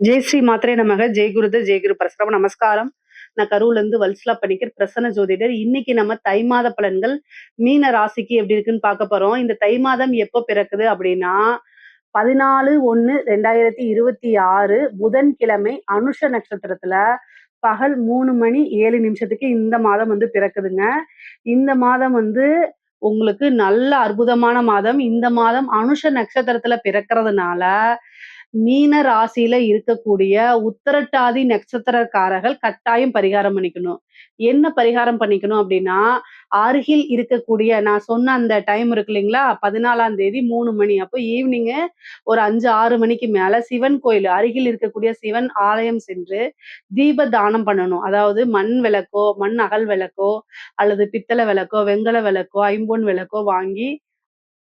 జై శ్రీ మాత్రే நமக. ஜெய் குருதேவ், ஜெய் குரு பரசுராம. நமஸ்காரம். நான் கரூர்லேருந்து வல்சலா பணிக்கர், பிரசன்ன ஜோதிடர். இன்னைக்கு நம்ம தை மாத பலன்கள் மீன ராசிக்கு எப்படி இருக்குன்னு பார்க்க போறோம். இந்த தை மாதம் எப்போ பிறக்குது அப்படின்னா 14/1/2026 புதன்கிழமை அனுஷ நட்சத்திரத்துல பகல் 3 மணி 7 நிமிஷத்துக்கு இந்த மாதம் வந்து பிறக்குதுங்க. இந்த மாதம் வந்து உங்களுக்கு நல்ல அற்புதமான மாதம். இந்த மாதம் அனுஷ நட்சத்திரத்துல பிறக்கிறதுனால மீன ராசியில இருக்கக்கூடிய உத்திரட்டாதி நட்சத்திரக்காரர்கள் கட்டாயம் பரிகாரம் பண்ணிக்கணும். என்ன பரிகாரம் பண்ணிக்கணும் அப்படின்னா, அருகில் இருக்கக்கூடிய நான் சொன்ன அந்த டைம் இருக்கு இல்லைங்களா? 14ஆம் தேதி 3 மணி. அப்போ ஈவினிங்கு ஒரு 5, 6 மணிக்கு மேல சிவன் கோயில் அருகில் இருக்கக்கூடிய சிவன் ஆலயம் சென்று தீப தானம் பண்ணணும். அதாவது மண் விளக்கோ, மண் அகல் விளக்கோ, அல்லது பித்தள விளக்கோ, வெண்கல விளக்கோ, ஐம்பொன் விளக்கோ வாங்கி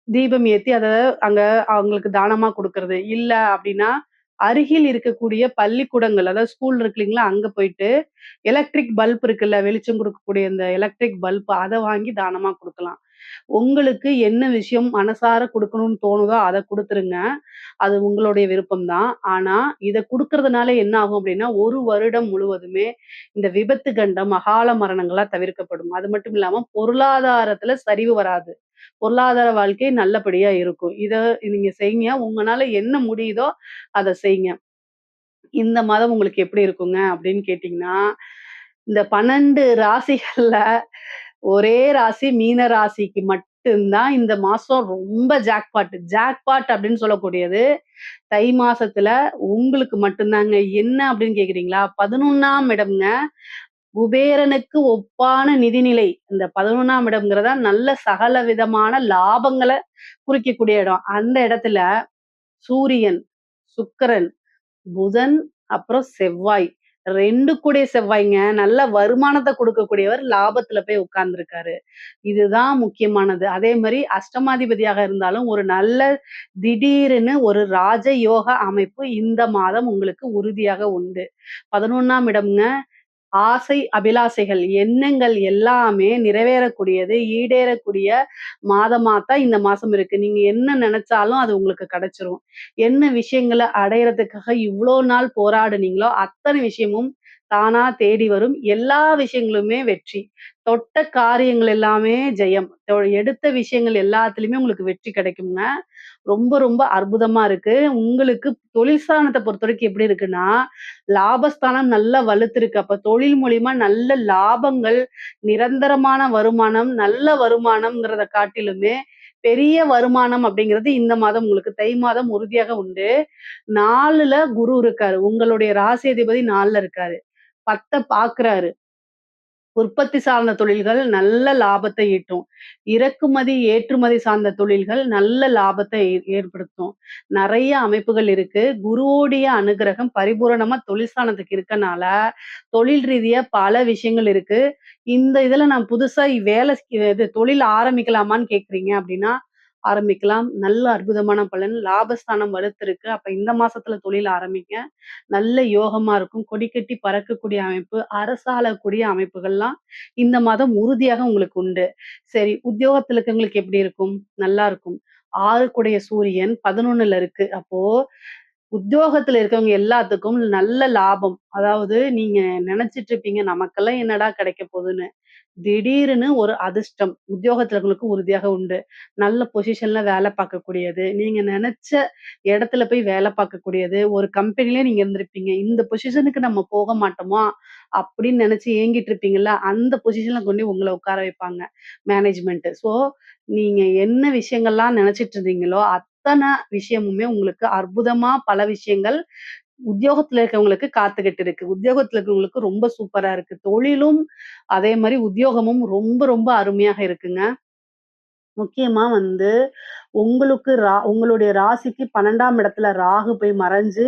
தீபம் ஏத்தி அத அங்க அவங்களுக்கு தானமா குடுக்கறது. இல்ல அப்டின்னா, அருகில் இருக்கக்கூடிய பள்ளிக்கூடங்கள், அதாவது ஸ்கூல் இருக்கு இல்லீங்களா? அங்க போயிட்டு எலக்ட்ரிக் பல்ப் இருக்குல்ல, வெளிச்சம் குடுக்கக்கூடிய இந்த எலக்ட்ரிக் பல்ப் அத வாங்கி தானமா குடுக்கலாம். உங்களுக்கு என்ன விஷயம் மனசார குடுக்கணும்னு தோணுதோ அத குடுத்துருங்க. அது உங்களுடைய விருப்பம் தான். ஆனா, இத குடுக்கறதுனால என்ன ஆகும் அப்டின்னா, 1 வருடம் முழுவதுமே இந்த விபத்து கண்டம், அகால மரணங்கள்லாம் தவிர்க்கப்படும். அது மட்டும் இல்லாம பொருளாதாரத்துல சரிவு வராது. பொருளாதார வாழ்க்கை நல்லபடியா இருக்கும். இத நீங்க செய்யுங்க. உங்கனால என்ன முடியுதோ அத செய்யுங்க. இந்த மாதம் உங்களுக்கு எப்படி இருக்குங்க அப்படின்னு கேட்டீங்கன்னா, இந்த 12 ராசிகள்ல ஒரே ராசி மீன ராசிக்கு மட்டும் தான் இந்த மாசம் ரொம்ப ஜாக்பாட். ஜாக்பாட் அப்படின்னு சொல்லக்கூடியது தை மாசத்துல உங்களுக்கு மட்டும் தாங்க. என்ன அப்படின்னு கேட்கிறீங்களா? 11ஆம் இடம்ங்க. குபேரனுக்கு ஒப்பான நிதிநிலை. இந்த 11ஆம் இடம்ங்கிறதா நல்ல சகல விதமான லாபங்கள குறிக்கக்கூடிய இடம். அந்த இடத்துல சூரியன், சுக்கிரன், புதன், அப்புறம் செவ்வாய். 2 கூடிய செவ்வாய்ங்க. நல்ல வருமானத்த குடுக்கக்கூடியவர் லாபத்துல போய் உட்கார்ந்திருக்காரு. இதுதான் முக்கியமானது. அதே மாரி அஷ்டமாதிபதியாக இருந்தாலும் ஒரு நல்ல திடீர்னு ஒரு ராஜ யோக அமைப்பு இந்த மாதம் உங்களுக்கு உறுதியாக உண்டு. 11ஆம் இடம்ங்க. ஆசை, அபிலாசைகள், எண்ணங்கள் எல்லாமே நிறைவேறக்கூடியது, ஈடேறக்கூடிய மாதமா தான் இந்த மாசம் இருக்கு. நீங்க என்ன நெனச்சாலும் அது உங்களுக்கு கிடைச்சிரும். என்ன விஷயங்கள அடையறதுக்காக இவ்ளோ நாள் போராடுனீங்களோ, அத்தன விஷயமும் தானா தேடி வரும். எல்லா விஷயங்களுமே வெற்றி. தொட்ட காரியங்கள் எல்லாமே ஜெயம். எடுத்த விஷயங்கள் எல்லாத்துலயுமே உங்களுக்கு வெற்றி கிடைக்குங்க. ரொம்ப ரொம்ப அற்புதமா இருக்கு. உங்களுக்கு தொழில் ஸ்தானத்த பொறுத்தவரைக்கும் எப்படி இருக்குன்னா, லாபஸ்தானம் நல்லா வலுத்திருக்கு. அப்ப தொழில் மூலியமா நல்ல லாபங்கள், நிரந்தரமான வருமானம், நல்ல வருமானம்ங்கிறத காட்டிலுமே, பெரிய வருமானம் அப்படிங்கிறது இந்த மாதம் உங்களுக்கு தை மாதம் உறுதியாக உண்டு. 4ல குரு இருக்காரு. உங்களுடைய ராசி அதிபதி 4ல இருக்காரு. 10 பார்க்குறாரு. உற்பத்தி சார்ந்த தொழில்கள் நல்ல லாபத்தை ஈட்டும். இறக்குமதி, ஏற்றுமதி சார்ந்த தொழில்கள் நல்ல லாபத்தை ஏற்படுத்தும். நெறைய அமைப்புகள் இருக்கு. குருவோடைய அனுக்கிரகம் பரிபூரணமா தொழில் ஸ்தானத்துக்கு இருக்கனால, தொழில் ரீதியா பல விஷயங்கள் இருக்கு. இந்த இதுல நான் புதுசா வேலை இது தொழில் ஆரம்பிக்கலாமான்னு கேட்கிறீங்க அப்படின்னா, ஆரம்பிக்கலாம். நல்ல அற்புதமான பலன். லாபஸ்தானம் வலுத்திருக்கு. அப்ப இந்த மாசத்துல தொழில் ஆரம்பிங்க. நல்ல யோகமா இருக்கும். கொடி கட்டி பறக்கக்கூடிய அமைப்பு, அரசாளக்கூடிய அமைப்புகள்லாம் இந்த மாதம் உறுதியாக உங்களுக்கு உண்டு. சரி, உத்தியோகத்துல இருக்கவங்களுக்கு எப்படி இருக்கும்? நல்லா இருக்கும். 6 கூடைய சூரியன் 11ல இருக்கு. அப்போ உத்தியோகத்துல இருக்கவங்க எல்லாத்துக்கும் நல்ல லாபம். அதாவது நீங்க நெனச்சிட்டு இருப்பீங்க, நமக்கெல்லாம் என்னடா கிடைக்க போதுன்னு. திடீர்னு ஒரு அதிர்ஷ்டம் உத்தியோகத்துல உங்களுக்கு உறுதியாக உண்டு. நல்ல பொசிஷன்ல வேலை பார்க்கக்கூடியது. நீங்க நெனச்ச இடத்துல போய் வேலை பார்க்கக்கூடியது. ஒரு கம்பெனிலே நீங்க இருந்திருப்பீங்க. இந்த பொசிஷனுக்கு நம்ம போக மாட்டோமா? அப்படின்னு நெனச்சு ஏங்கிட்டு இருப்பீங்கல்ல, அந்த பொசிஷன்ல கொண்டு போய் உங்கள உட்கார வைப்பாங்க மேனேஜ்மென்ட். ஸோ நீங்க என்ன விஷயங்கள்லாம் நெனச்சிட்டு இருந்தீங்களோ, அத்தன விஷயமுமே உங்களுக்கு அற்புதமா பல விஷயங்கள் உத்தியோகத்துல இருக்கவங்களுக்கு காத்துக்கிட்டு இருக்கு. உத்தியோகத்துல இருக்கவங்களுக்கு ரொம்ப சூப்பரா இருக்கு. தொழிலும் அதே மாரி உத்தியோகமும் ரொம்ப ரொம்ப அருமையாக இருக்குங்க. முக்கியமா வந்து உங்களுக்கு உங்களுடைய ராசிக்கு 12ஆம் இடத்துல ராகு போய் மறைஞ்சு,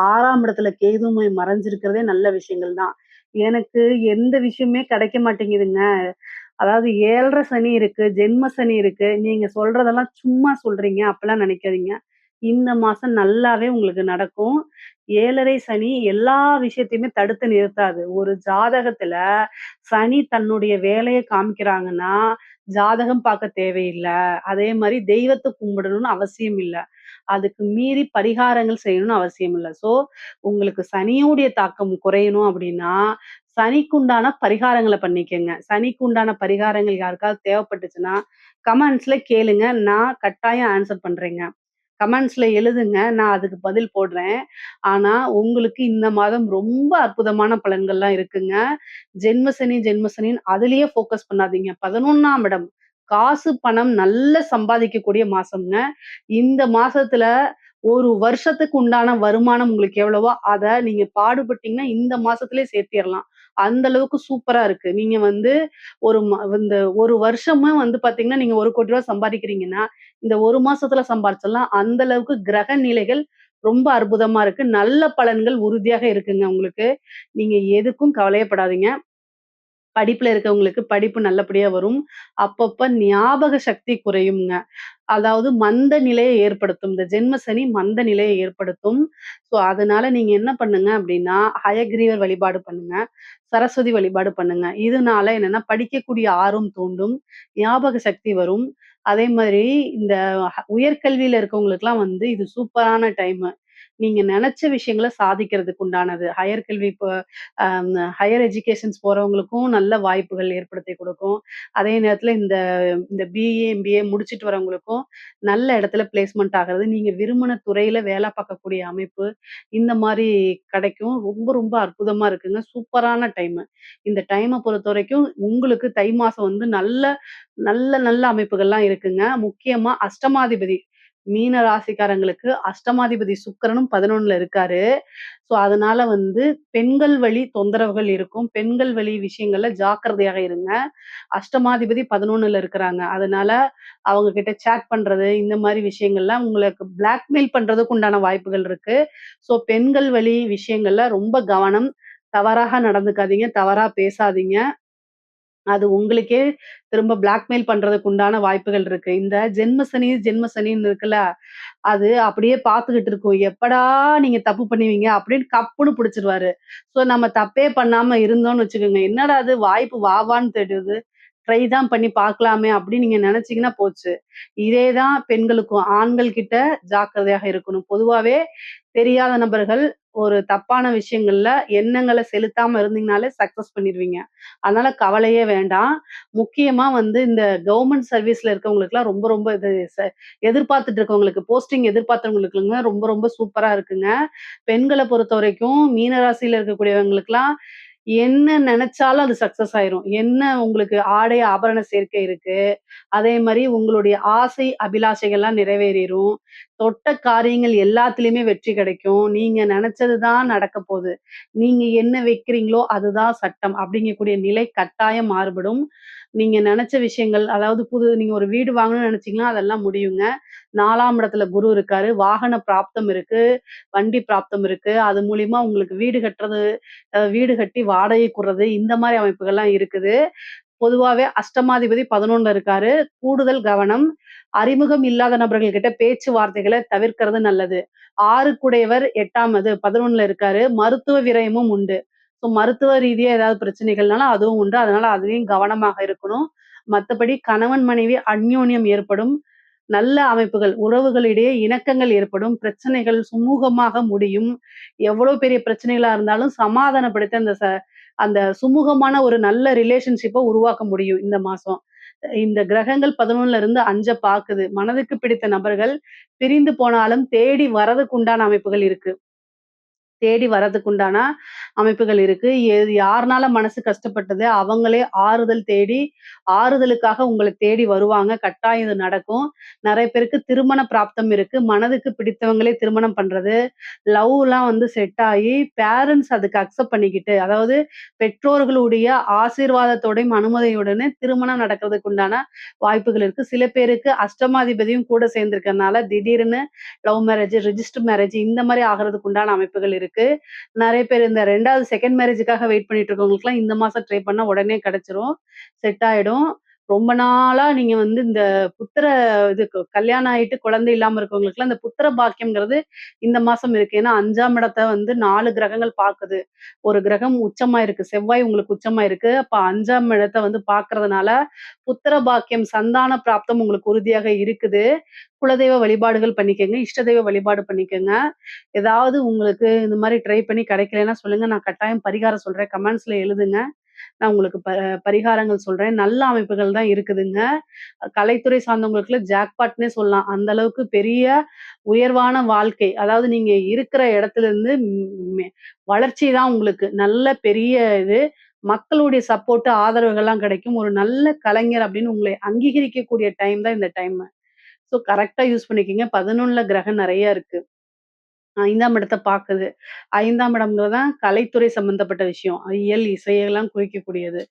6ஆம் இடத்துல கேது போய் மறைஞ்சிருக்கிறதே நல்ல விஷயங்கள் தான். எனக்கு எந்த விஷயமுமே கிடைக்க மாட்டேங்குதுங்க. அதாவது 7 சனி இருக்கு, ஜென்ம சனி இருக்கு. நீங்க சொல்றதெல்லாம் சும்மா சொல்றீங்க. அப்பல்லாம் நினைக்காதீங்க. இந்த மாசம் நல்லாவே உங்களுக்கு நடக்கும். 7 சனி எல்லா விஷயத்தையுமே தடுத்து நிறுத்தாது. ஒரு ஜாதகத்துல சனி தன்னுடைய வேலைய காமிக்கிறாங்கன்னா, ஜாதகம் பார்க்க தேவையில்ல. அதே மாரி தெய்வத்த கும்பிடணும்னு அவசியம் இல்ல. அதுக்கு மீறி பரிகாரங்கள் செய்யணும்னு அவசியம் இல்ல. ஸோ, உங்களுக்கு சனியுடைய தாக்கம் குறையணும் அப்படின்னா, சனிக்குண்டான பரிகாரங்கள பண்ணிக்கங்க. சனிக்குண்டான பரிகாரங்கள் யாருக்காவது தேவைப்பட்டுச்சுன்னா, கமெண்ட்ஸ்ல கேளுங்க. நான் கட்டாயம் ஆன்ஸர் பண்றேங்க. கமெண்ட்ஸ்ல எழுதுங்க. நான் அதுக்கு பதில் போடுறேன். ஆனா, உங்களுக்கு இந்த மாதம் ரொம்ப அற்புதமான பலன்கள்லாம் இருக்குங்க. ஜென்ம சனின்னு அதிலேயே ஃபோக்கஸ் பண்ணாதீங்க. 11ஆம் இடம். காசு, பணம் நல்லா சம்பாதிக்கக்கூடிய மாசம்ங்க. இந்த மாசத்துல 1 வருஷத்துக்கு உண்டான வருமானம் உங்களுக்கு எவ்வளவோ, அத நீங்க பாடுபட்டீங்கன்னா, இந்த மாசத்திலேயே சேர்த்திறலாம். அந்த அளவுக்கு சூப்பரா இருக்கு. நீங்க வந்து இந்த 1 வருஷமும் வந்து பார்த்தீங்கன்னா, நீங்க ரூ. 1,00,00,000 சம்பாதிக்கிறீங்கன்னா, இந்த 1 மாசத்துல சம்பாரிச்சிடலாம். அந்த அளவுக்கு கிரக நிலைகள் ரொம்ப அற்புதமா இருக்கு. நல்ல பலன்கள் உறுதியாக இருக்குங்க உங்களுக்கு. நீங்க எதுக்கும் கவலையே படாதீங்க. படிப்புல இருக்கவங்களுக்கு படிப்பு நல்லபடியா வரும். அப்பப்ப ஞாபக சக்தி குறையுங்க. அதாவது மந்த நிலையை ஏற்படுத்தும். இந்த ஜென்ம சனி மந்த நிலையை ஏற்படுத்தும். ஸோ, அதனால நீங்க என்ன பண்ணுங்க அப்டின்னா, ஹயக்ரீவர் வழிபாடு பண்ணுங்க. சரஸ்வதி வழிபாடு பண்ணுங்க. இதனால என்னன்னா, படிக்கக்கூடிய ஆர்வம் தூண்டும். ஞாபக சக்தி வரும். அதே மாரி இந்த உயர்கல்வியில இருக்கவங்களுக்குலாம் வந்து இது சூப்பரான டைமு. நீங்க நெனச்ச விஷயங்கள சாதிக்கிறதுக்கு உண்டானது. ஹையர் கல்வி இப்ப ஹையர் எஜுகேஷன்ஸ் போறவங்களுக்கும் நல்ல வாய்ப்புகள் ஏற்படுத்தி குடுக்கும். அதே நேரத்துல இந்த இந்த பிஏ, எம்பிஏ முடிச்சுட்டு வரவங்களுக்கும் நல்ல இடத்துல பிளேஸ்மெண்ட் ஆகுறது, நீங்க விரும்பின துறையில வேலை பார்க்கக்கூடிய அமைப்பு, இந்த மாரி கிடைக்கும். ரொம்ப ரொம்ப அற்புதமா இருக்குங்க. சூப்பரான டைமு. இந்த டைம பொறுத்தவரைக்கும் உங்களுக்கு தை மாசம் வந்து நல்ல நல்ல நல்ல அமைப்புகள்லாம் இருக்குங்க. முக்கியமா அஷ்டமாதிபதி மீன ராசிக்காரங்களுக்கு அஷ்டமாதிபதி சுக்கிரனும் 11ல இருக்காரு. ஸோ, அதனால வந்து பெண்கள் வழி தொந்தரவுகள் இருக்கும். பெண்கள் வழி விஷயங்கள்ல ஜாக்கிரதையாக இருங்க. அஷ்டமாதிபதி 11ல இருக்கிறாங்க. அதனால அவங்க கிட்ட சேட் பண்றது, இந்த மாரி விஷயங்கள்லாம் உங்களுக்கு பிளாக்மெயில் பண்றதுக்கு உண்டான வாய்ப்புகள் இருக்கு. ஸோ, பெண்கள் வழி விஷயங்கள்ல ரொம்ப கவனம். தவறாக நடந்துக்காதீங்க. தவறா பேசாதீங்க. அது உங்களுக்கே திரும்ப பிளாக்மெயில் பண்றதுக்கு உண்டான வாய்ப்புகள் இருக்கு. இந்த ஜென்ம சனின்னு இருக்குல்ல, அது அப்படியே பார்த்துக்கிட்டு இருக்கும். எப்படா நீங்க தப்பு பண்ணுவீங்க அப்படின்னு கப்புன்னு புடிச்சுருவாரு. ஸோ நம்ம தப்பே பண்ணாம இருந்தோம்னு வச்சுக்கோங்க, என்னடா இது வாய்ப்பு வா வான்னு தேடுது. ட்ரை தான் பண்ணி பார்க்கலாமே அப்படின்னு நீங்க நெனச்சீங்கன்னா போச்சு. இதே தான் பெண்களுக்கும். ஆண்கள் கிட்ட ஜாக்கிரதையாக இருக்கணும். பொதுவாவே தெரியாத நபர்கள் ஒரு தப்பான விஷயங்கள்ல எண்ணங்கள செலுத்தாம இருந்தீங்கனாலே சக்சஸ் பண்ணிருவீங்க. அதனால கவலையே வேண்டாம். முக்கியமா வந்து இந்த கவர்ன்மென்ட் சர்வீஸ்ல இருக்கவங்களுக்குலாம் ரொம்ப ரொம்ப இது எதிர்பார்த்துட்டு இருக்கவங்களுக்கு, போஸ்டிங் எதிர்பார்த்தவங்களுக்குங்க ரொம்ப ரொம்ப சூப்பரா இருக்குங்க. பெண்கள பொறுத்தவரைக்கும் மீன ராசியில இருக்கக்கூடியவங்களுக்குலாம் என்ன நெனச்சாலும் அது சக்சஸ் ஆயிரும். என்ன உங்களுக்கு ஆடை, ஆபரண சேர்க்கை இருக்கு. அதே மாரி உங்களுடைய ஆசை, அபிலாஷைகள்லாம் நிறைவேறிரும். தொட்ட காரியங்கள் எல்லாத்துலயுமே வெற்றி கிடைக்கும். நீங்க நெனச்சது தான் நடக்கப் போது. நீங்க என்ன வைக்கிறீங்களோ அதுதான் சட்டம். அப்படிங்கக்கூடிய நிலை கட்டாயம் மாறுபடும். நீங்க நெனச்ச விஷயங்கள் அதாவது நீங்க ஒரு வீடு வாங்கணும்னு நெனச்சீங்கன்னா, அதெல்லாம் முடியுங்க. 4ஆம் இடத்துல குரு இருக்காரு. வாகன பிராப்தம் இருக்கு. வண்டி பிராப்தம் இருக்கு. அது மூலியமா உங்களுக்கு வீடு கட்டுறது, வீடு கட்டி வாடகைக்கு விடுறது, இந்த மாரி அமைப்புகள்லாம் இருக்குது. பொதுவாவே அஷ்டமாதிபதி 11ல இருக்காரு. கூடுதல் கவனம். அறிமுகம் இல்லாத நபர்கள் கிட்ட பேச்சுவார்த்தைகள தவிர்க்கிறது நல்லது. 6க்குடையவர் 8ஆம் 11ல இருக்காரு. மருத்துவ விரயமும் உண்டு. ஸோ மருத்துவ ரீதியா ஏதாவது பிரச்சனைகள்னாலும் அதுவும் உண்டு. அதனால அதுலயும் கவனமாக இருக்கணும். மத்தபடி கணவன், மனைவி அந்யோன்யம் ஏற்படும். நல்ல அமைப்புகள், உறவுகளிடையே இணக்கங்கள் ஏற்படும். பிரச்சனைகள் சுமூகமாக முடியும். எவ்வளோ பெரிய பிரச்சனைகளா இருந்தாலும் சமாதானப்படுத்தி அந்த சுமூகமான ஒரு நல்ல ரிலேஷன்ஷிப்ப உருவாக்க முடியும் இந்த மாசம். இந்த கிரகங்கள் 11ல இருந்து 5 பாக்குது. மனதுக்கு பிடித்த நபர்கள் பிரிந்து போனாலும் தேடி வரதுக்கு உண்டான அமைப்புகள் இருக்கு. தேடி வரதுக்குண்டான அமைப்புகள் இருக்கு. யாருனால மனசு கஷ்டப்பட்டது, அவங்களே ஆறுதல் தேடி, ஆறுதலுக்காக உங்கள தேடி வருவாங்க. கட்டாயம் இது நடக்கும். நெறைய பேருக்கு திருமண பிராப்தம் இருக்கு. மனதுக்கு பிடித்தவங்களே திருமணம் பண்றது, லவ்லாம் வந்து செட் ஆயி, பேரண்ட்ஸ் அதுக்கு அக்செப்ட் பண்ணிக்கிட்டு, அதாவது பெற்றோர்களுடைய ஆசீர்வாதத்தோடையும், அனுமதியுடனே திருமணம் நடக்கிறதுக்கு உண்டான வாய்ப்புகள் இருக்கு. சில பேருக்கு அஷ்டமாதிபதியும் கூட சேர்ந்திருக்கிறனால, திடீர்னு லவ் மேரேஜ், ரிஜிஸ்டர் மேரேஜ் இந்த மாரி ஆகுறதுக்கு உண்டான அமைப்புகள் இருக்கு. நெறைய பேர் இந்த 2வது செகண்ட் மேரேஜுக்காக வெயிட் பண்ணிட்டு இருக்கவங்களுக்குலாம் இந்த மாசம் ட்ரை பண்ணா உடனே கிடைச்சிரும். செட் ஆயிடும். ரொம்ப நாளா நீங்க வந்து இந்த புத்திர இது கல்யாணம் ஆயிட்டு குழந்தை இல்லாம இருக்கவங்களுக்குலாம் இந்த புத்திர பாக்கியம்ங்கிறது இந்த மாசம் இருக்கு. ஏன்னா 5ஆம் இடத்த வந்து 4 கிரகங்கள் பாக்குது. ஒரு கிரகம் உச்சமா இருக்கு. செவ்வாய் உங்களுக்கு உச்சமா இருக்கு. அப்ப 5ஆம் இடத்த வந்து பாக்குறதுனால, புத்திர பாக்கியம், சந்தான பிராப்தம் உங்களுக்கு உறுதியாக இருக்குது. குலதெய்வ வழிபாடுகள் பண்ணிக்கங்க. இஷ்ட தெய்வ வழிபாடு பண்ணிக்கங்க. ஏதாவது உங்களுக்கு இந்த மாரி ட்ரை பண்ணி கிடைக்கலன்னா சொல்லுங்க. நான் கட்டாயம் பரிகாரம் சொல்றேன். கமெண்ட்ஸ்ல எழுதுங்க. நான் உங்களுக்கு பரிகாரங்கள் சொல்றேன். நல்ல அமைப்புகள் தான் இருக்குதுங்க. கலைத்துறை சார்ந்தவங்களுக்குள்ள ஜாக்பாட்ன்னே சொல்லலாம். அந்த அளவுக்கு பெரிய உயர்வான வாழ்க்கை. அதாவது நீங்க இருக்கிற இடத்துலருந்து மெ வளர்ச்சி தான் உங்களுக்கு. நல்ல பெரிய இது. மக்களுடைய சப்போர்ட், ஆதரவுகள்லாம் கிடைக்கும். ஒரு நல்ல கலைஞர் அப்படின்னு உங்களை அங்கீகரிக்கக்கூடிய டைம் தான் இந்த டைமு. ஸோ கரெக்ட்டா யூஸ் பண்ணிக்கங்க. 11ல கிரகம் நெறைய இருக்கு. 5ஆம் இடத்த பாக்குது. 5ஆம் இடம்ங்கிறது தான் கலைத்துறை சம்மந்தப்பட்ட விஷயம். இயல், இசையெல்லாம் குறிக்கக்கூடியது.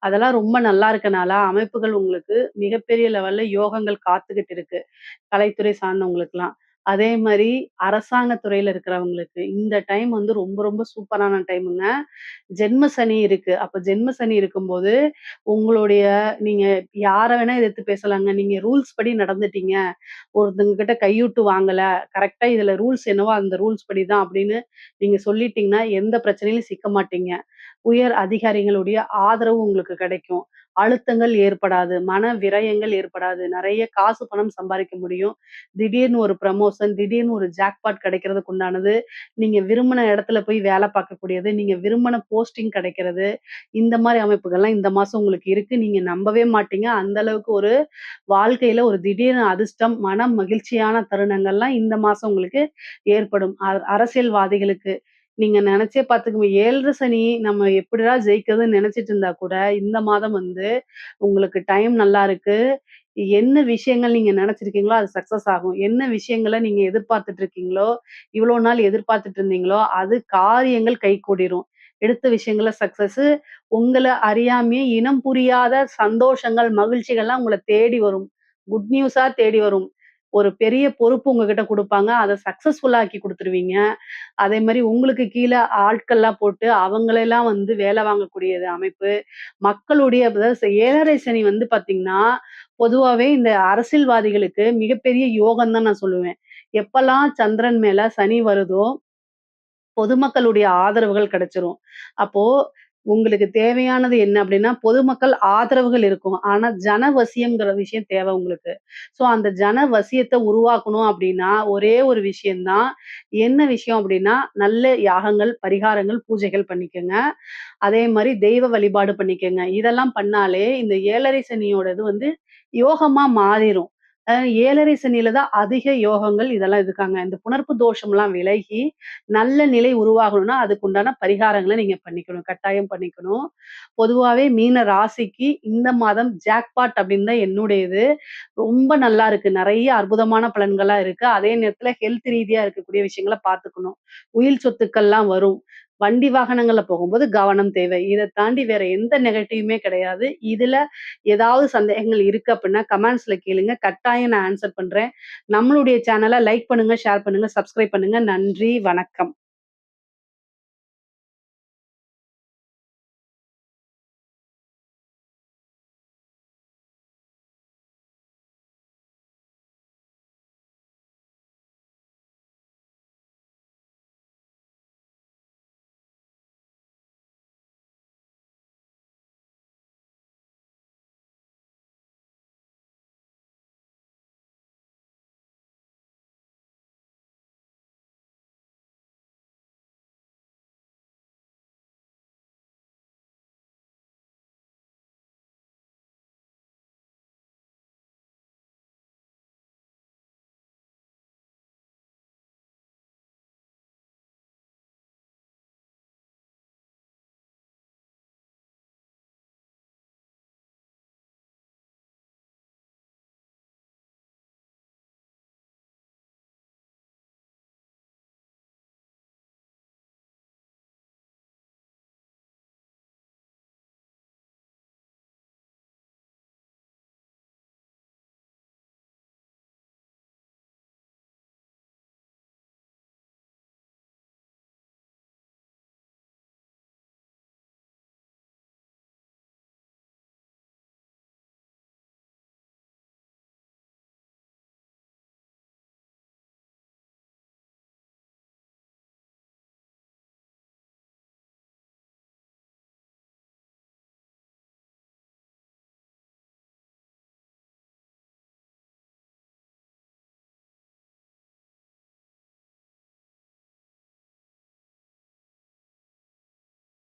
அதெல்லாம் ரொம்ப நல்லா இருக்கனால, அமைப்புகள் உங்களுக்கு மிகப்பெரிய லெவல்ல யோகங்கள் காத்துக்கிட்டு இருக்கு. கலைத்துறை சார்ந்தவங்களுக்குலாம். அதே மாரி அரசாங்க துறையில இருக்கிறவங்களுக்கு, இந்த டைம் வந்து ரொம்ப ரொம்ப சூப்பரான டைமுங்க. ஜென்ம சனி இருக்கு. அப்ப ஜென்ம சனி இருக்கும்போது, உங்களுடைய நீங்க யார வேணா எதிர்த்து பேசலாங்க. நீங்க ரூல்ஸ் படி நடந்துட்டீங்க. ஒருத்தவங்க கிட்ட கையூட்டு வாங்கல. கரெக்ட்டா இதுல ரூல்ஸ் என்னவோ அந்த ரூல்ஸ் படி தான் அப்படின்னு நீங்க சொல்லிட்டீங்கன்னா, எந்த பிரச்சனையிலும் சிக்க மாட்டீங்க. உயர் அதிகாரிகளுடைய ஆதரவு உங்களுக்கு கிடைக்கும். அழுத்தங்கள் ஏற்படாது. மன விரயங்கள் ஏற்படாது. நெறைய காசு, பணம் சம்பாரிக்க முடியும். திடீர்னு ஒரு ப்ரமோஷன், திடீர்னு ஒரு ஜாக்பாட் கிடைக்கிறதுக்கு உண்டானது. நீங்க விரும்பின இடத்துல போய் வேலை பார்க்கக்கூடியது. நீங்க விரும்பின போஸ்டிங் கிடைக்கிறது. இந்த மாரி அமைப்புகள்லாம் இந்த மாசம் உங்களுக்கு இருக்கு. நீங்க நம்பவே மாட்டீங்க. அந்த அளவுக்கு ஒரு வாழ்க்கையில ஒரு திடீர்னு அதிர்ஷ்டம், மனம் மகிழ்ச்சியான தருணங்கள்லாம் இந்த மாசம் உங்களுக்கு ஏற்படும். அரசியல்வாதிகளுக்கு நீங்க நெனச்சே பார்த்துக்கங்க. 7 சனி நம்ம எப்படிடா ஜெயிக்கிறதுன்னு நெனச்சிட்டு இருந்தா கூட, இந்த மாதம் வந்து உங்களுக்கு டைம் நல்லா இருக்கு. என்ன விஷயங்கள் நீங்க நெனச்சிருக்கீங்களோ, அது சக்சஸ் ஆகும். என்ன விஷயங்கள நீங்க எதிர்பார்த்துட்டு இருக்கீங்களோ, இவ்வளோ நாள் எதிர்பார்த்துட்டு இருந்தீங்களோ, அது காரியங்கள் கைகூடிரும். எடுத்த விஷயங்கள்ல சக்சஸு. உங்கள அறியாமயே இனம் புரியாத சந்தோஷங்கள், மகிழ்ச்சிகள்லாம் உங்கள தேடி வரும். குட் நியூஸா தேடி வரும். ஒரு பெரிய பொறுப்பு உங்ககிட்ட குடுப்பாங்க. அத சக்சஸ்ஃபுல்லா ஆக்கி குடுத்துருவீங்க. அதே மாரி உங்களுக்கு கீழ ஆட்கள்லாம் போட்டு அவங்களெல்லாம் வந்து வேலை வாங்கக்கூடியது அமைப்பு. மக்களுடைய அதாவது 7:30 சனி வந்து பார்த்தீங்கன்னா, பொதுவாவே இந்த அரசியல்வாதிகளுக்கு மிகப்பெரிய யோகம் தான் நான் சொல்லுவேன். எப்பலாம் சந்திரன் மேல சனி வருதோ, பொதுமக்களுடைய ஆதரவுகள் கிடைச்சிரும். அப்போ உங்களுக்கு தேவையானது என்ன அப்டின்னா, பொதுமக்கள் ஆதரவுகள் இருக்கும். ஆனா, ஜனவசியம்ங்கிற விஷயம் தேவை உங்களுக்கு. ஸோ, அந்த ஜனவசியத்த உருவாக்கணும் அப்டின்னா, ஒரே ஒரு விஷயம் தான். என்ன விஷயம் அப்டின்னா, நல்ல யாகங்கள், பரிகாரங்கள், பூஜைகள் பண்ணிக்கங்க. அதே மாரி தெய்வ வழிபாடு பண்ணிக்கங்க. இதெல்லாம் பண்ணாலே, இந்த 7:30 சனியோட இது வந்து யோகமா மாறிரும். 7:30 சனியில தான் அதிக யோகங்கள் இதெல்லாம் இருக்காங்க. இந்த புணர்ப்பு தோஷம்லாம் விலகி, நல்ல நிலை உருவாகணும்னா, அதுக்கு உண்டான பரிகாரங்கள நீங்க பண்ணிக்கணும். கட்டாயம் பண்ணிக்கணும். பொதுவாவே மீன ராசிக்கு இந்த மாதம் ஜாக்பாட் அப்படின்னு தான் என்னுடைய இது. ரொம்ப நல்லா இருக்கு. நெறைய அற்புதமான பலன்களா இருக்கு. அதே நேரத்துல ஹெல்த் ரீதியா இருக்கக்கூடிய விஷயங்கள பார்த்துக்கணும். உயில் சொத்துக்கள்லாம் வரும். வண்டி வாகனங்கள்ல போகும்போது கவனம் தேவை. இத தாண்டி வேற எந்த நெகட்டிவுமே கிடையாது. இதுல ஏதாவது சந்தேகங்கள் இருக்கு அப்படின்னா, கமெண்ட்ஸ்ல கேளுங்க. கட்டாயம் நான் ஆன்ஸர் பண்றேன். நம்மளுடைய சேனல லைக் பண்ணுங்க, ஷேர் பண்ணுங்க, சப்ஸ்கிரைப் பண்ணுங்க. நன்றி, வணக்கம்.